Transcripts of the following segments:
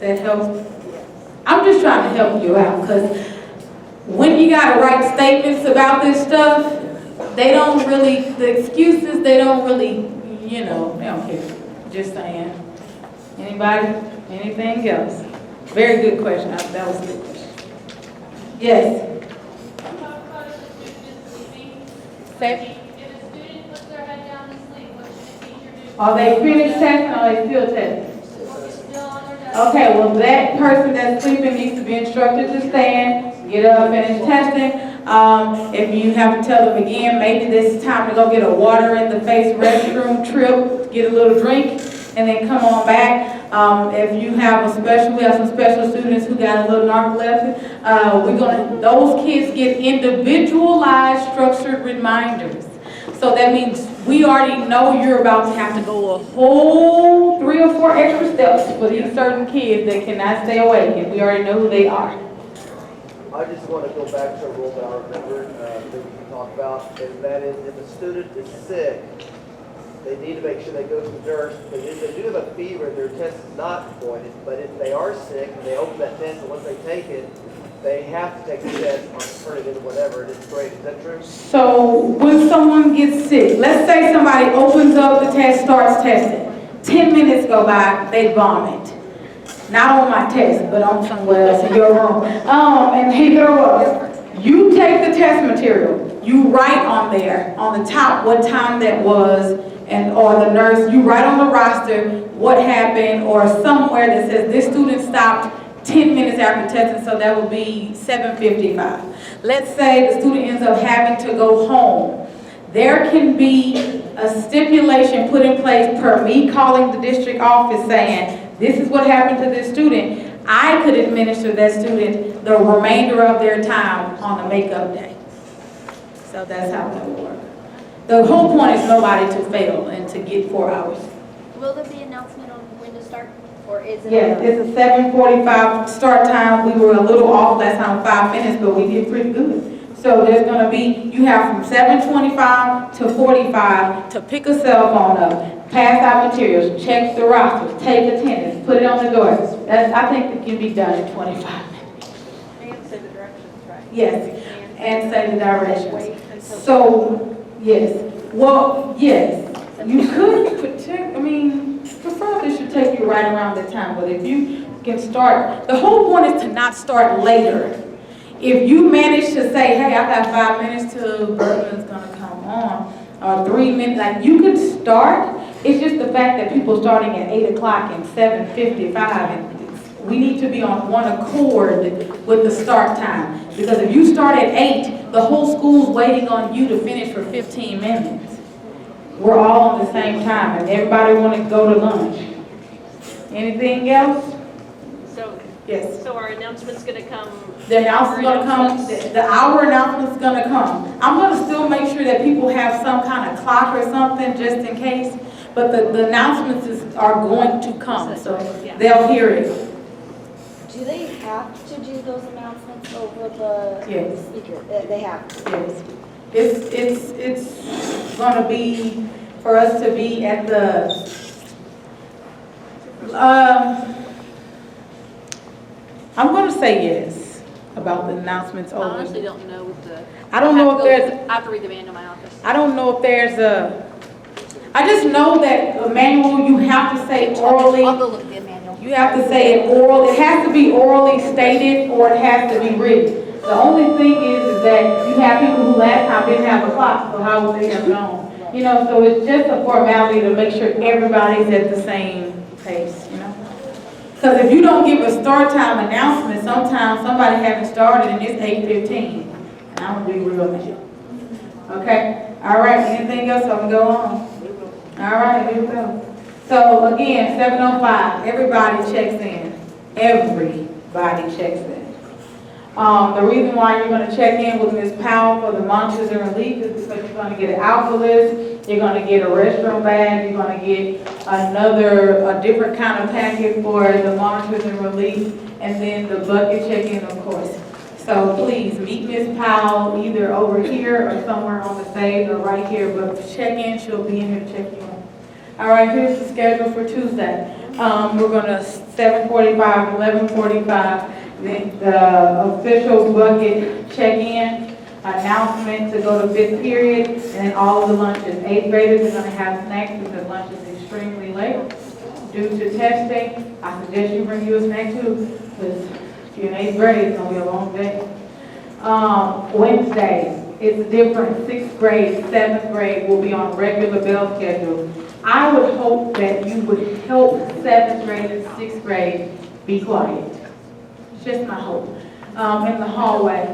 that help? I'm just trying to help you out, because when you gotta write statements about this stuff, they don't really, the excuses, they don't really, you know, they don't care. Just saying. Anybody? Anything else? Very good question. That was a good question. Yes? Say. If a student puts their head down to sleep, what should the teacher do? Are they finished testing or are they still testing? Still on their desk. Okay, well, that person that's sleeping needs to be instructed to stand, get up, finish testing. If you have to tell them again, maybe this is time to go get a water in the face restroom trip, get a little drink, and then come on back. If you have we have some special students who got a little narcolepsy. Those kids get individualized, structured reminders. So that means we already know you're about to have to go a whole 3 or 4 extra steps for these certain kids that cannot stay awake, and we already know who they are. I just want to go back to a rule that I remember that we talked about, and that is if a student is sick, they need to make sure they go to the nurse, because if they do have a fever, their test is not appointed, but if they are sick and they open that test and once they take it, they have to take the test or turn it in whatever, and it's great. Is that true? So when someone gets sick, let's say somebody opens up the test, starts testing. 10 minutes go by, they vomit. Not on my test, but on somewhere else in your room. And they throw up. You take the test material. You write on there, on the top, what time that was, or the nurse, you write on the roster what happened, or somewhere that says this student stopped 10 minutes after testing, so that would be 7:55. Let's say the student ends up having to go home. There can be a stipulation put in place per me calling the district office saying, this is what happened to this student. I could administer that student the remainder of their time on the makeup day. So that's how that would work. The whole point is nobody to fail and to get 4 hours. Will there be an announcement on when to start, or is it? Yes, it's a 7:45 start time. We were a little off last time, 5 minutes, but we did pretty good. So there's gonna be, you have from 7:25 to 45 to pick a cell phone up, pass out materials, check the rosters, take attendance, put it on the door. I think it can be done in 25 minutes. And say the directions, right? Yes, and say the directions. Wait until. So, yes, well, yes, you could protect, preferably should take you right around that time, but if you can start, the whole point is to not start later. If you manage to say, hey, I got 5 minutes till Bertman's gonna come on, or 3 minutes, like you could start. It's just the fact that people starting at 8 o'clock and 7:55, and we need to be on one accord with the start time. Because if you start at 8, the whole school's waiting on you to finish for 15 minutes. We're all on the same time, and everybody want to go to lunch. Anything else? So, Yes. so our announcement's gonna come. The announcement's gonna come, the hour announcement's gonna come. I'm gonna still make sure that people have some kind of clock or something just in case, but the announcements are going to come, so they'll hear it. Do they have to do those announcements over the Yes. speaker? They have to. Yes. It's gonna be, for us to be at the, I'm gonna say yes about the announcements I over. honestly don't know what the. I don't know if there's, I have to read the manual in my office. I don't know if there's I just know that a manual, you have to say orally. I'll go look at the manual. You have to say it oral. It has to be orally stated or it has to be written. The only thing is that you have people who last time didn't have a clock, so how would they have known? So it's just a formality to make sure everybody's at the same pace, Because if you don't give a start time announcement, sometimes somebody hasn't started and it's 8:15. And I'm gonna be real with you. Okay? All right, anything else? I can go on. All right, here we go. So again, 7:05, everybody checks in. Everybody checks in. The reason why you're going to check in with Ms. Powell for the monitors and relief is because you're going to get an alpha list, you're going to get a restroom bag, you're going to get a different kind of packet for the monitors and relief, and then the bucket check-in, of course. So please meet Ms. Powell either over here or somewhere on the stage or right here, but check in, she'll be in here to check you in. All right, here's the schedule for Tuesday. we're gonna 7:45, 11:45, then the official bucket check-in, announcement to go to fifth period, and then all of the lunches. Eighth graders are gonna have snacks because lunch is extremely late. Due to testing, I suggest you bring you a snack too, because if you're in eighth grade, it's gonna be a long day. Wednesdays, it's different. Sixth grade, seventh grade will be on regular bell schedule. I would hope that you would help seventh grade and sixth grade be quiet. It's just my hope. In the hallway,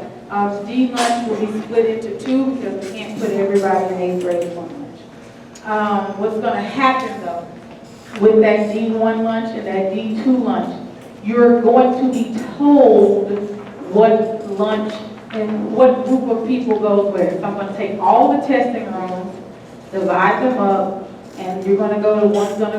D lunch will be split into two because we can't put everybody in eighth grade in one lunch. What's gonna happen though, with that D1 lunch and that D2 lunch, you're going to be told what lunch and what group of people goes where. So I'm going to take all the testing rooms, divide them up, and you're going to go to, one's going to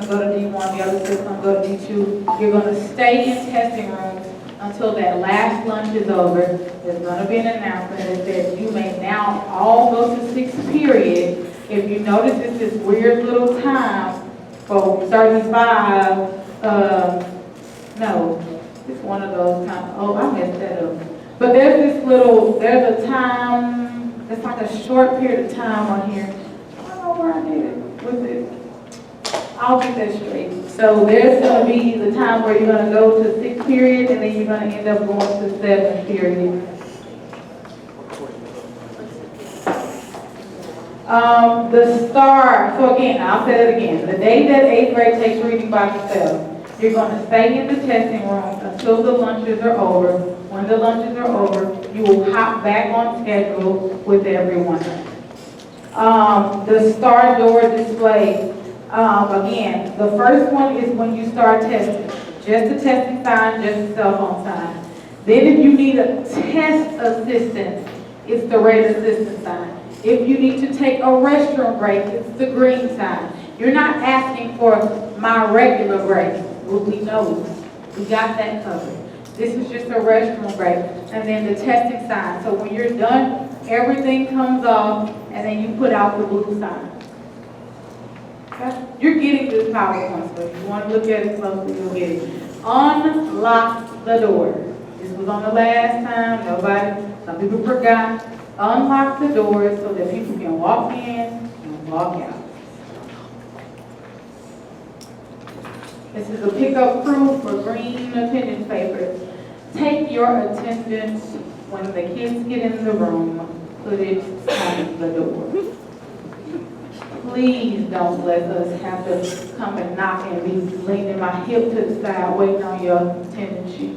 go to D1, the other set's going to go to D2. You're going to stay in testing rooms until that last lunch is over. There's going to be an announcement that says you may now all go to sixth period. If you notice, it's this weird little time for 35, no, it's one of those times. Oh, I messed that up. But there's a time, it's like a short period of time on here. I don't know where I did it. What's it? I'll get that straight. So there's going to be the time where you're going to go to sixth period, and then you're going to end up going to seventh period. The STAAR, so again, I'll say it again. The day that eighth grade takes reading by themselves, you're going to stay in the testing room until the lunches are over. When the lunches are over, you will hop back on schedule with everyone. The STAAR door display, again, the first one is when you start testing. Just a testing sign, just a cell phone sign. Then if you need a test assistance, it's the red assistance sign. If you need to take a restroom break, it's the green sign. You're not asking for my regular break. Well, we know, we got that covered. This is just a restroom break. And then the testing sign. So when you're done, everything comes off, and then you put out the blue sign. Okay? You're getting this PowerPoint, so if you want to look at it closely, you'll get it. Unlock the door. This was on the last time. Some people forgot. Unlock the doors so that people can walk in and walk out. This is a pickup proof for green attendance papers. Take your attendance when the kids get in the room, put it on the door. Please don't let us have to come and knock and be leaning my hip to the side waiting on your attendance sheet.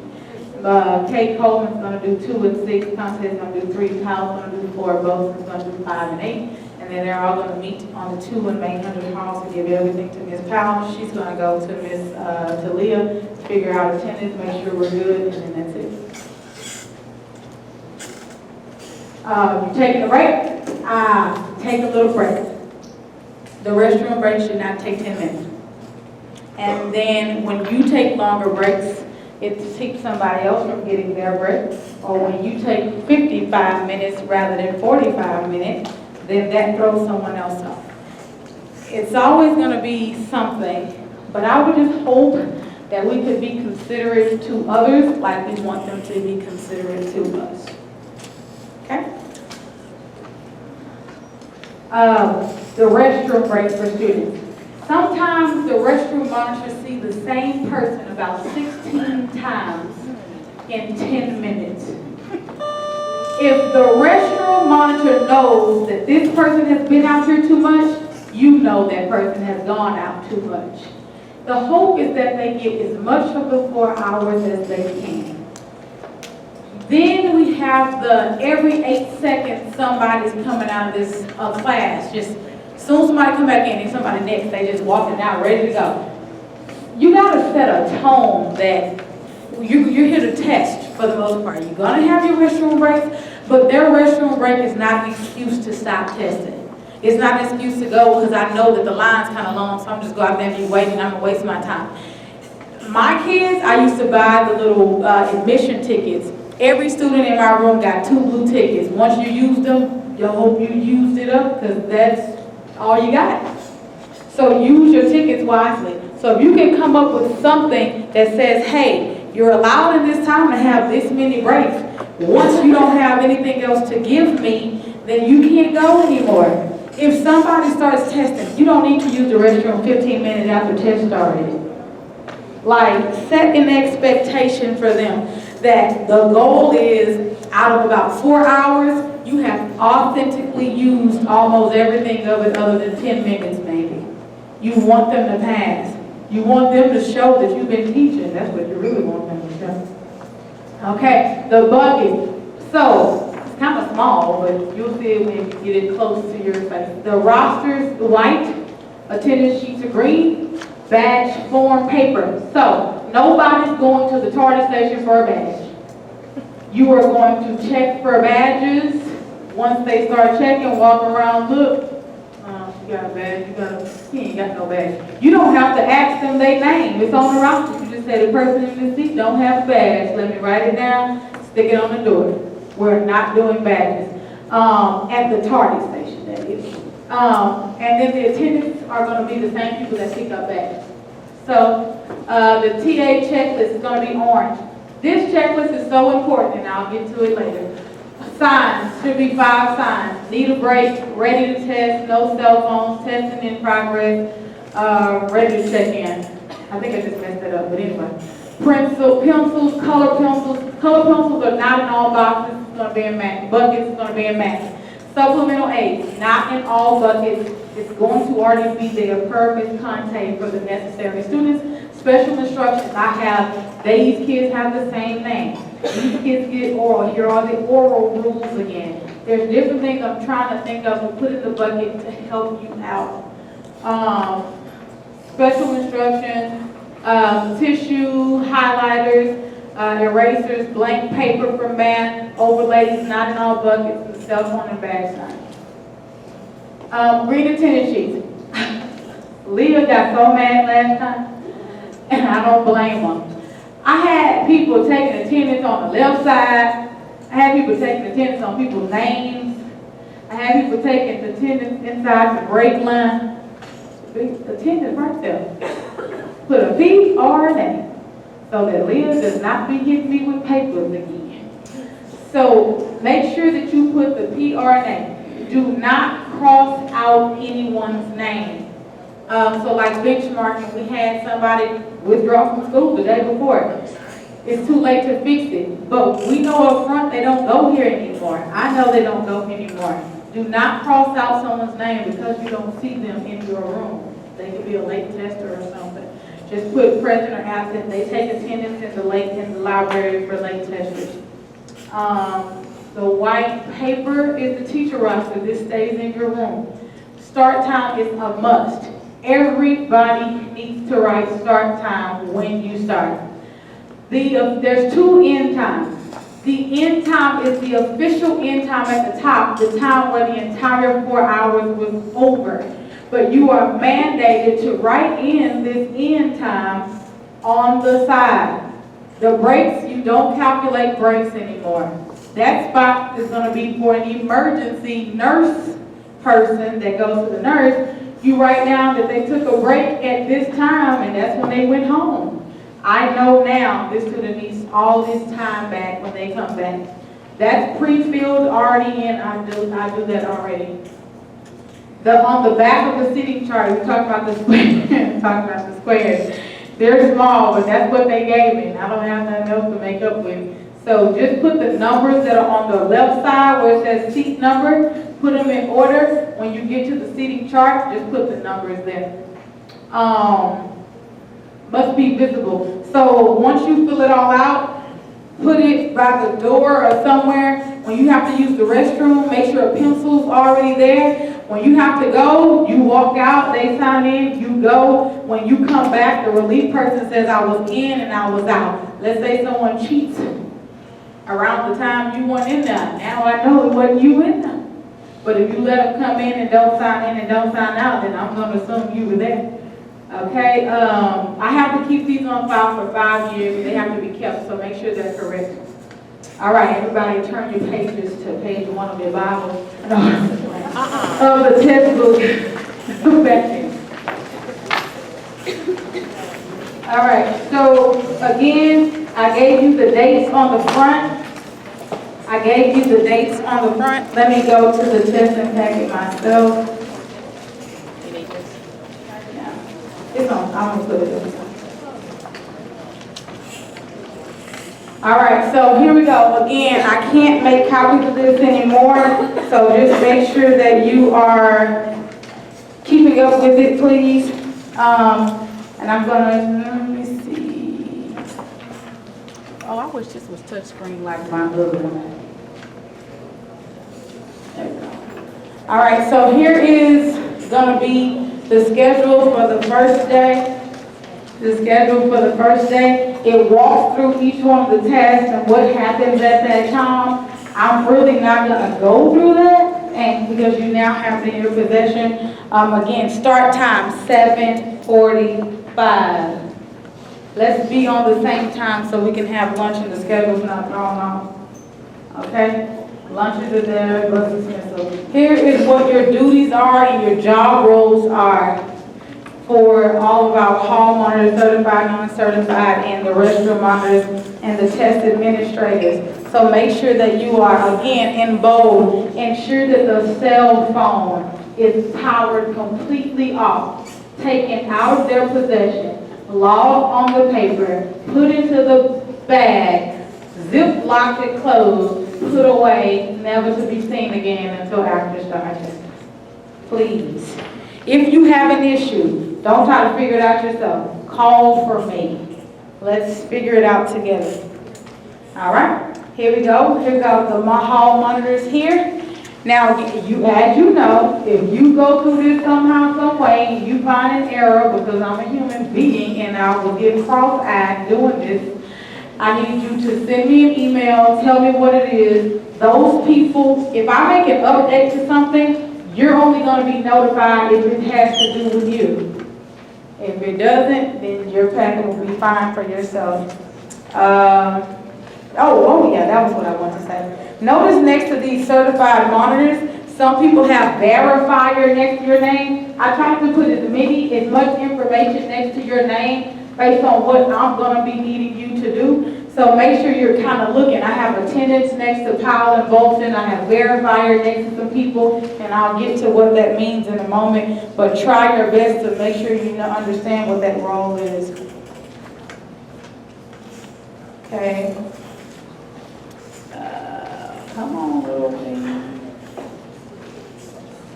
Kate Coleman's going to do 2 and 6, Constance going to do 3, Kyle's going to do 4, Bosa's going to do 5 and 8, and then they're all going to meet on the 2 and main 100 halls to give everything to Miss Powell. She's going to go to Miss Talia, figure out attendance, make sure we're good, and then that's it. You're taking a break? Take a little break. The restroom break should not take 10 minutes. And then when you take longer breaks, it keeps somebody else from getting their break. Or when you take 55 minutes rather than 45 minutes, then that throws someone else off. It's always going to be something, but I would just hope that we could be considerate to others like we want them to be considerate to us. Okay? The restroom breaks for students. Sometimes the restroom monitors see the same person about 16 times in 10 minutes. If the restroom monitor knows that this person has been out here too much, you know that person has gone out too much. The hope is that they get as much of the 4 hours as they can. Then we have the every 8 seconds somebody's coming out of this class. Just as soon as somebody come back in and somebody next, they just walking out ready to go. You gotta set a tone that you're here to test for the most part. You're gonna have your restroom breaks, but their restroom break is not an excuse to stop testing. It's not an excuse to go because I know that the line's kind of long, so I'm just going out there and be waiting. I'm gonna waste my time. My kids, I used to buy the little admission tickets. Every student in my room got 2 blue tickets. Once you used them, you hope you used it up because that's all you got. So use your tickets wisely. So if you can come up with something that says, hey, you're allowed in this time to have this many breaks. Once you don't have anything else to give me, then you can't go anymore. If somebody starts testing, you don't need to use the restroom 15 minutes after test started. Like, set an expectation for them that the goal is out of about 4 hours, you have authentically used almost everything of it other than 10 minutes maybe. You want them to pass. You want them to show that you've been teaching. That's what you really want them to show. Okay, the bucket. So, it's kind of small, but you'll see it when you get it close to your face. The rosters, white, attendance sheets are green, badge form paper. So, nobody's going to the tardy station for a badge. You are going to check for badges. Once they start checking, walk around, look. You got a badge, he ain't got no badge. You don't have to ask them their name. It's on the roster. You just say the person in this seat don't have a badge. Let me write it down, stick it on the door. We're not doing badges. At the tardy station, that is. And then the attendants are going to be the same people that pick up badges. So the TA checklist is going to be orange. This checklist is so important, and I'll get to it later. Signs, should be 5 signs. Need a break, ready to test, no cell phones, testing in progress, ready to check in. I think I just messed that up, but anyway. Pencils, color pencils. Color pencils are not in all boxes, it's going to be in match. Buckets is going to be in match. Supplemental aids, not in all buckets. It's going to already be there per Ms. Conte for the necessary students. Special instructions, these kids have the same name. These kids get oral. Here are the oral rules again. There's different things I'm trying to think of and put in the bucket to help you out. Special instructions, tissue, highlighters, erasers, blank paper for math, overlays, not in all buckets, and cell phone and bag signs. Green attendance sheets. Leah got so mad last time, and I don't blame them. I had people taking attendance on the left side. I had people taking attendance on people's names. I had people taking attendance inside the break line. Big attendance right there. Put a P or an A so that Leah does not be hitting me with papers again. So make sure that you put the P or an A. Do not cross out anyone's name. So like benchmarking, we had somebody withdraw from school the day before. It's too late to fix it. But we know up front they don't go here anymore. I know they don't go anymore. Do not cross out someone's name because you don't see them in your room. They could be a late tester or something. Just put present or absent. They take attendance in the library for late testers. The white paper is the teacher roster. This stays in your room. Start time is a must. Everybody needs to write start time when you start. There's 2 end times. The end time is the official end time at the top, the time where the entire 4 hours was over. But you are mandated to write in this end time on the side. The breaks, you don't calculate breaks anymore. That spot is going to be for an emergency nurse person that goes to the nurse. You write down that they took a break at this time and that's when they went home. I know now this student needs all this time back when they come back. That's pre-filled already in. I do that already. On the back of the seating chart, we talked about the squares. They're small, but that's what they gave me. I don't have nothing else to make up with. So just put the numbers that are on the left side where it says seat number, put them in order. When you get to the seating chart, just put the numbers there. Must be visible. So once you fill it all out, put it by the door or somewhere. When you have to use the restroom, make sure a pencil's already there. When you have to go, you walk out, they sign in, you go. When you come back, the relief person says, I was in and I was out. Let's say someone cheats around the time you weren't in there. Now I know it wasn't you in there. But if you let them come in and don't sign in and don't sign out, then I'm going to assume you were there. Okay, I have to keep these on file for 5 years. They have to be kept, so make sure they're correct. All right, everybody turn your pages to page 1 of your Bible. Of the textbook. Back there. All right, so again, I gave you the dates on the front. I gave you the dates on the front. Let me go to the testing packet myself. You need this? Yeah. It's on, I'm gonna put it in. All right, so here we go. Again, I can't make copies of this anymore, so just make sure that you are keeping up with it, please. And I'm gonna, let me see. Oh, I wish this was touchscreen like my other one. There we go. All right, so here is gonna be the schedule for the first day. The schedule for the first day. It walks through each one of the tasks and what happens at that time. I'm really not gonna go through that, and because you now have it in your possession. Again, start time 7:45. Let's be on the same time so we can have lunch and the schedule's not thrown off. Okay? Lunches are there, buses here. So here is what your duties are and your job roles are for all of our hall monitors, certified, non-certified, and the restroom monitors, and the test administrators. So make sure that you are, again, in bold. Ensure that the cell phone is powered completely off, taken out of their possession, log on the paper, put into the bag, zip locked it closed, put away, never to be seen again until after starting. Please. If you have an issue, don't try to figure it out yourself. Call for me. Let's figure it out together. All right, here we go. Here go the hall monitors here. Now, you, as you know, if you go through this somehow, some way, you find an error, because I'm a human being and I will get cross-eyed doing this, I need you to send me an email, tell me what it is. Those people, if I make an update to something, you're only going to be notified if it has to do with you. If it doesn't, then your packet will be fine for yourself. Oh yeah, that was what I wanted to say. Notice next to these certified monitors, some people have verifier next to your name. I tried to put as much information next to your name based on what I'm going to be needing you to do. So make sure you're kind of looking. I have attendance next to Powell and Bolton. I have verifier next to some people, and I'll get to what that means in a moment. But try your best to make sure you understand what that role is. Okay. Come on, little thing.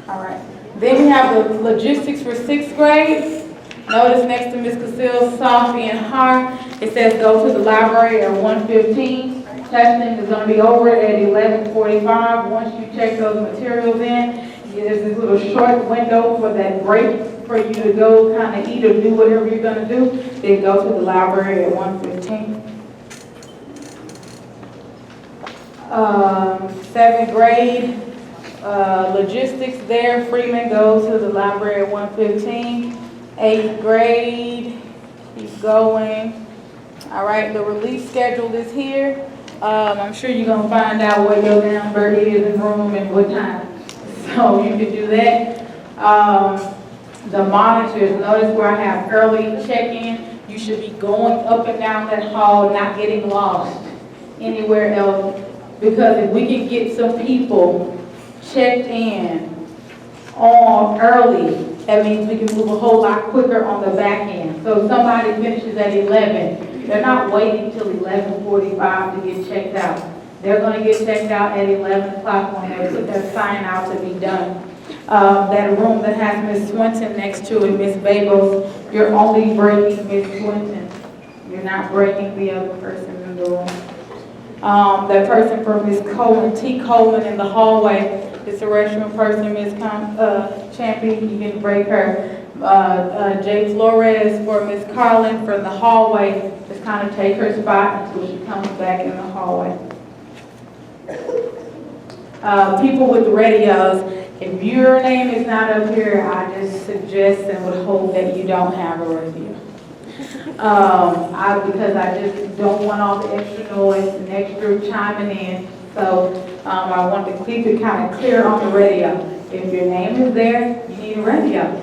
All right. Then we have the logistics for 6th grade. Notice next to Ms. Casillas, Sophie, and Hart, it says go to the library at 1:15. Testing is going to be over at 11:45. Once you check those materials in, there's this little short window for that break for you to go kind of eat or do whatever you're going to do. Then go to the library at 1:15. 7th grade, logistics there. Freeman goes to the library at 1:15. 8th grade, keep going. All right, the release schedule is here. I'm sure you're going to find out what your number is in room and what time. So you can do that. The monitors, notice where I have early check-in. You should be going up and down that hall, not getting lost anywhere else. Because if we can get some people checked in on early, that means we can move a whole lot quicker on the back end. So if somebody finishes at 11, they're not waiting till 11:45 to get checked out. They're going to get checked out at 11 o'clock when they put their sign out to be done. That room that has Miss Swinton next to it, Miss Babos, you're only breaking Miss Swinton. You're not breaking the other person in the room. That person for Miss Coleman, T. Coleman in the hallway, it's a restroom person, Miss Champion, you can break her. J. Flores for Miss Carlin from the hallway, just kind of take her spot until she comes back in the hallway. People with radios, if your name is not up here, I just suggest and would hope that you don't have a radio. Because I just don't want all the extra noise and extra chiming in. So I want to keep it kind of clear on the radio. If your name is there, you need a radio.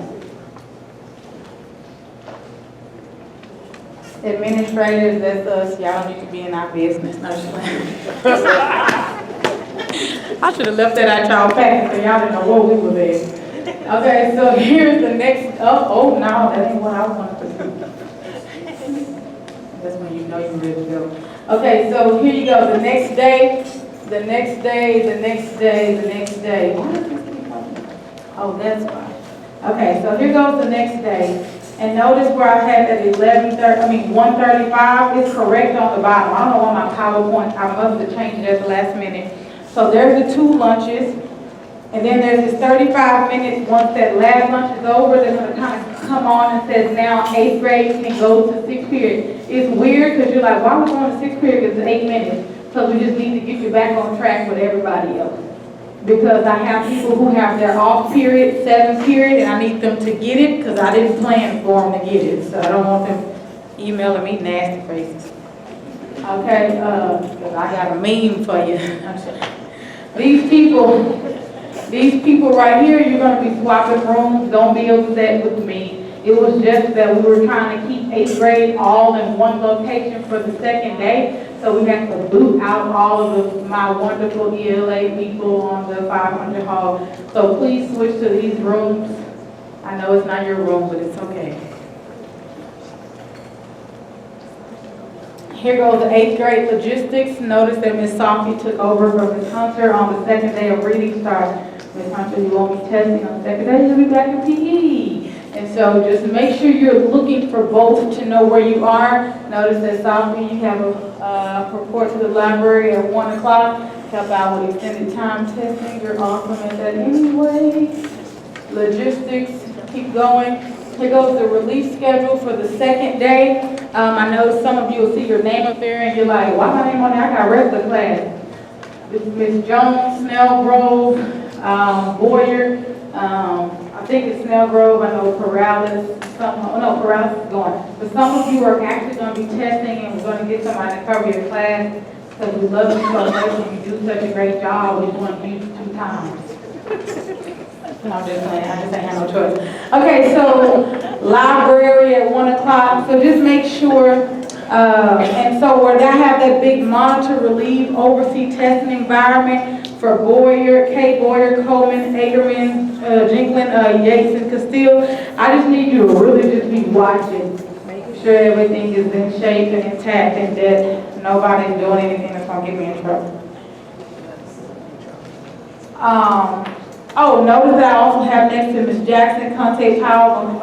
Administrators, that's us, y'all need to be in our business, no just playing. I should have left that out y'all packet, so y'all didn't know what we were there. Okay, so here's the next, oh, no, that ain't what I wanted to do. That's when you know you're ready to go. Okay, so here you go, the next day. Why does this keep coming? Oh, that's why. Okay, so here goes the next day. And notice where I had that 1:35 is correct on the bottom. I don't know why my PowerPoint, I must have changed it at the last minute. So there's the 2 lunches. And then there's this 35 minutes, once that last lunch is over, they're gonna kind of come on and says now 8th grade can go to 6th period. It's weird because you're like, why are we going to 6th period? It's 8 minutes. So we just need to get you back on track with everybody else. Because I have people who have their off period, 7th period, and I need them to get it because I didn't plan for them to get it. So I don't want them emailing me nasty faces. Okay, because I got a meme for you. These people right here, you're going to be swapping rooms. Don't be upset with me. It was just that we were trying to keep 8th grade all in one location for the second day. So we had to boot out all of my wonderful ELA people on the 500 hall. So please switch to these rooms. I know it's not your room, but it's okay. Here goes the 8th grade logistics. Notice that Ms. Sophie took over from Ms. Hunter on the second day of reading start. Ms. Hunter, you won't be testing on the second day, you'll be back in PE. And so just make sure you're looking for both to know where you are. Notice that Sophie, you have a report to the library at 1 o'clock. Help out with extended time testing. You're awesome at that anyway. Logistics, keep going. Here goes the release schedule for the second day. I know some of you will see your name up there and you're like, why my name on there? I got rest of class. This is Ms. Jones, Snellgrove, Boyer, I think it's Snellgrove, I know Corrales, Corrales is going. But some of you are actually going to be testing and we're going to get somebody to cover your class because we love you so much and you do such a great job, we want to use you 2 times. No, I'm just saying, I just ain't have no choice. Okay, so library at 1 o'clock, so just make sure, and so where they have that big monitor, relieve, oversee testing environment, for Boyer, Kate Boyer, Coleman, Agerman, Jinklin, Yates, and Castile. I just need you to really just be watching, making sure everything is in shape and intact and that nobody's doing anything that's going to get me in trouble. Oh, notice that I also have next to Ms. Jackson, Conte Powell,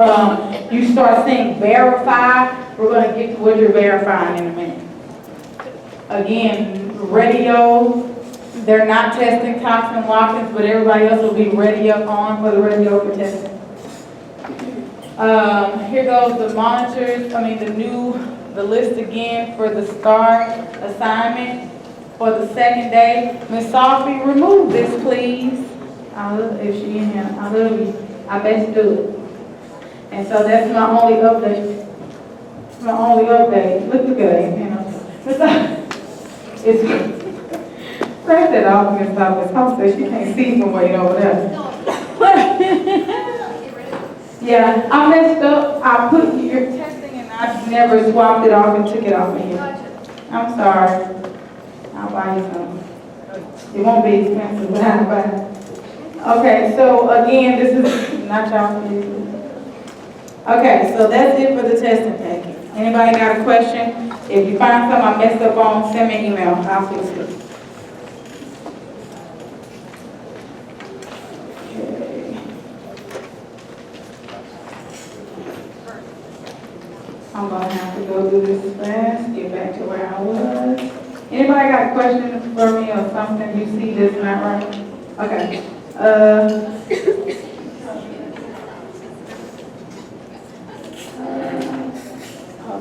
you start saying verify. We're going to get to what you're verifying in a minute. Again, radio. They're not testing Cox and Watkins, but everybody else will be ready up on for the radio for testing. Here goes the monitors, the list again for the STAAR assignment for the second day. Ms. Sophie, remove this, please. I love if she in here. I love you. I best do it. And so that's my only update. Look at it. It's scratch that off, Ms. Thomas. Tom says she can't see from way over there. Yeah, I messed up. I put your testing and I never swapped it off and took it off of here. I'm sorry. I'll buy you some. It won't be expensive, but I'll buy it. Okay, so again, this is not y'all. Okay, so that's it for the testing packet. Anybody got a question? If you find something I messed up on, send me an email. I'll fix it. I'm going to have to go do this fast, get back to where I was. Anybody got questions for me or something you see that's not right? Okay.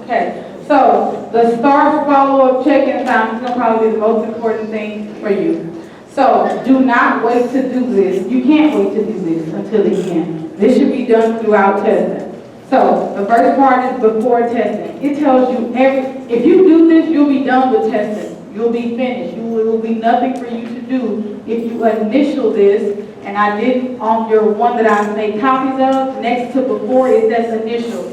Okay. So the STAAR follow-up check-in time is going to probably be the most important thing for you. So do not wait to do this. You can't wait to do this until the end. This should be done throughout testing. So the first part is before testing. It tells you if you do this, you'll be done with testing. You'll be finished. There will be nothing for you to do if you initial this. And I did on your one that I made copies of, next to before it says initial.